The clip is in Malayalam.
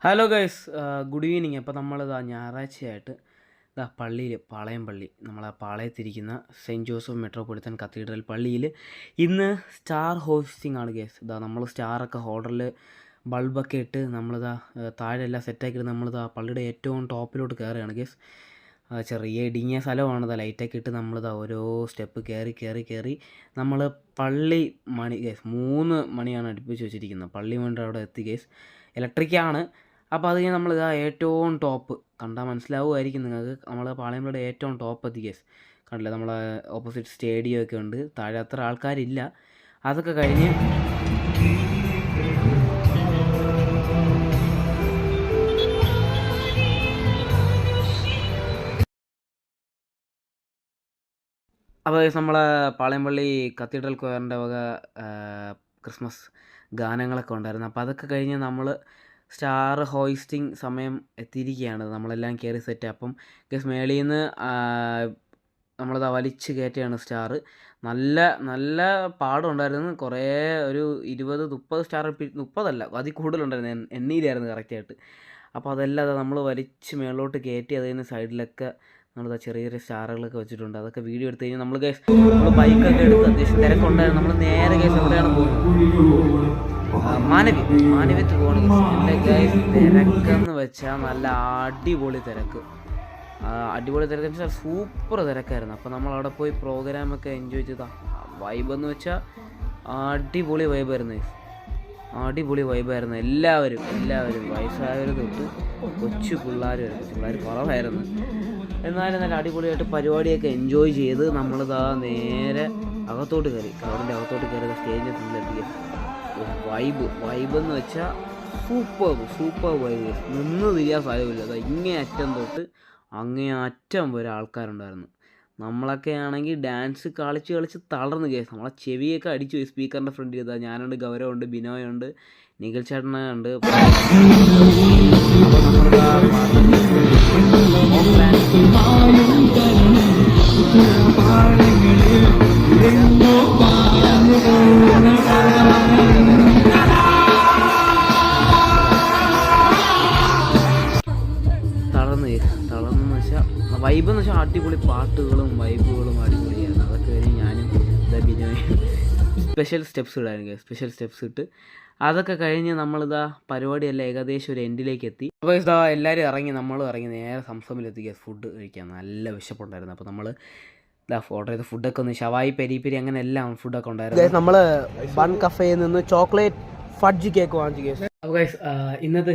Hello guys, good evening. അപ്പോൾ നമ്മളിതാ ഞായറാഴ്ചയായിട്ട് പള്ളിയിൽ പാളയം പള്ളി, നമ്മളെ പാളയത്തിരിക്കുന്ന സെയിൻറ്റ് ജോസഫ് മെട്രോപൊളിറ്റൻ കത്തീഡ്രൽ പള്ളിയിൽ ഇന്ന് സ്റ്റാർ ഹോസ്റ്റിംഗ് ആണ് ഗൈസ്. നമ്മൾ സ്റ്റാറൊക്കെ ഹോട്ടലിൽ ബൾബൊക്കെ ഇട്ട് നമ്മളിതാ താഴെ എല്ലാം സെറ്റാക്കിയിട്ട് നമ്മളിതാ പള്ളിയുടെ ഏറ്റവും ടോപ്പിലോട്ട് കയറുകയാണ് ഗൈസ്. ചെറിയ ഇടുങ്ങിയ സ്ഥലമാണ്, ലൈറ്റൊക്കെ ഇട്ട് നമ്മളിതാ ഓരോ സ്റ്റെപ്പ് കയറി നമ്മൾ പള്ളി മണി ഗൈസ് 3 മണിയാണ് അടുപ്പിച്ച് വെച്ചിരിക്കുന്നത്. പള്ളി മണിയുടെ അവിടെ എത്തി ഗൈസ്. ഇലക്ട്രിക്കാണ്. അപ്പോൾ അത് കഴിഞ്ഞ് നമ്മളിതാ ഏറ്റവും ടോപ്പ് കണ്ടാൽ മനസ്സിലാവുമായിരിക്കും നിങ്ങൾക്ക്, നമ്മൾ പാളയംപള്ളിയുടെ ഏറ്റവും ടോപ്പ് എത്തി ഗൈസ്. കണ്ടില്ലേ, നമ്മളെ ഓപ്പോസിറ്റ് സ്റ്റേഡിയം ഒക്കെ ഉണ്ട്. താഴെ അത്ര ആൾക്കാരില്ല. അതൊക്കെ കഴിഞ്ഞ് അപ്പോൾ നമ്മളെ പാളയംപള്ളി കത്തീഡ്രൽ കൊയറിൻ്റെ വക ക്രിസ്മസ് ഗാനങ്ങളൊക്കെ ഉണ്ടായിരുന്നു. അപ്പോൾ അതൊക്കെ കഴിഞ്ഞ് നമ്മൾ സ്റ്റാർ ഹോയിസ്റ്റിംഗ് സമയം എത്തിയിരിക്കുകയാണ്. നമ്മളെല്ലാം കയറി സെറ്റ്. അപ്പം ഗസ് മേളിൽ നിന്ന് നമ്മളത് വലിച്ച് കയറ്റുകയാണ് സ്റ്റാർ. നല്ല നല്ല പാടുണ്ടായിരുന്നു. കുറേ ഒരു 20-30 സ്റ്റാർ, 30 അതിൽ കൂടുതലുണ്ടായിരുന്നു, എണ്ണയിലായിരുന്നു കറക്റ്റായിട്ട്. അപ്പോൾ അതെല്ലാം നമ്മൾ വലിച്ച് മേളിലോട്ട് കയറ്റി. അതിന് സൈഡിലൊക്കെ നമ്മൾ ചെറിയ ചെറിയ സ്റ്റാറുകളൊക്കെ വെച്ചിട്ടുണ്ട്. അതൊക്കെ വീഡിയോ എടുത്ത് കഴിഞ്ഞാൽ നമ്മൾ ബൈക്കൊക്കെ എടുത്ത് അത്യാവശ്യം തിരക്കുണ്ടായിരുന്നു. നമ്മൾ നേരെ കേസ് എവിടെയാണ് പോകുന്നത്, മാനവ്യത്ത് പോകണം. എൻ്റെ ഗൈസ് തിരക്കെന്ന് വെച്ചാൽ നല്ല അടിപൊളി തിരക്ക്. അടിപൊളി തിരക്കെന്ന് വെച്ചാൽ സൂപ്പർ തിരക്കായിരുന്നു. അപ്പോൾ നമ്മളവിടെ പോയി പ്രോഗ്രാമൊക്കെ എൻജോയ് ചെയ്താ. വൈബെന്ന് വെച്ചാൽ അടിപൊളി വൈബായിരുന്നു. എല്ലാവരും വയസ്സായവർ തൊട്ട് കൊച്ചു പിള്ളേർ കുറവായിരുന്നു. എന്നാലും നല്ല അടിപൊളിയായിട്ട് പരിപാടിയൊക്കെ എൻജോയ് ചെയ്ത് നമ്മളിതാ നേരെ അകത്തോട്ട് കയറി, ക്രൗഡിൻ്റെ അകത്തോട്ട് കയറി സ്റ്റേജിൻ്റെ മുന്നിലെത്തിയ വൈബെന്ന് വെച്ചാൽ സൂപ്പർ വൈബ്. നിന്ന് തിരിയാൻ സാധ്യമില്ല. അത് ഇങ്ങേ അറ്റം തൊട്ട് അങ്ങേ അറ്റം വരെ ആൾക്കാരുണ്ടായിരുന്നു. നമ്മളൊക്കെ ആണെങ്കിൽ ഡാൻസ് കളിച്ച് തളർന്ന് കേസ്. നമ്മളെ ചെവിയൊക്കെ അടിച്ചു പോയി സ്പീക്കറിൻ്റെ ഫ്രണ്ടിൽ. ചെയ്താൽ ഞാനുണ്ട്, ഗൗരവമുണ്ട്, ബിനോയുണ്ട്, നിഖിൽ ചേട്ടനുണ്ട്. തളർന്നെന്ന് വെച്ചാൽ വൈബെന്ന് വെച്ചാൽ അടിപൊളി പാട്ടുകളും വൈബുകളും അടിപൊളിയായിരുന്നു. അതൊക്കെ കഴിഞ്ഞ് ഞാനും ബിനോയും സ്പെഷ്യൽ സ്റ്റെപ്സ് ഇട്ട് അതൊക്കെ കഴിഞ്ഞ് നമ്മളിതാ പരിപാടിയെല്ലാം ഏകദേശം ഒരു എൻഡിലേക്ക് എത്തി. അപ്പോൾ ഇതാ എല്ലാവരും ഇറങ്ങി, നമ്മളും ഇറങ്ങി നേരെ സംസമിലെത്തി ഫുഡ് കഴിക്കാൻ. നല്ല വിശപ്പുണ്ടായിരുന്നു. അപ്പോൾ നമ്മൾ ഓർഡർ ചെയ്ത ഫുഡൊക്കെ ഒന്ന് ഷവായി, പെരി അങ്ങനെ എല്ലാം ഫുഡൊക്കെ ഉണ്ടായിരുന്നു. നമ്മൾ ബൺ കഫേയിൽ നിന്ന് ചോക്ലേറ്റ് ഫഡ്ജ് കേക്ക് വാങ്ങിച്ചു. അപ്പോൾ ഗൈസ് ഇന്നത്തെ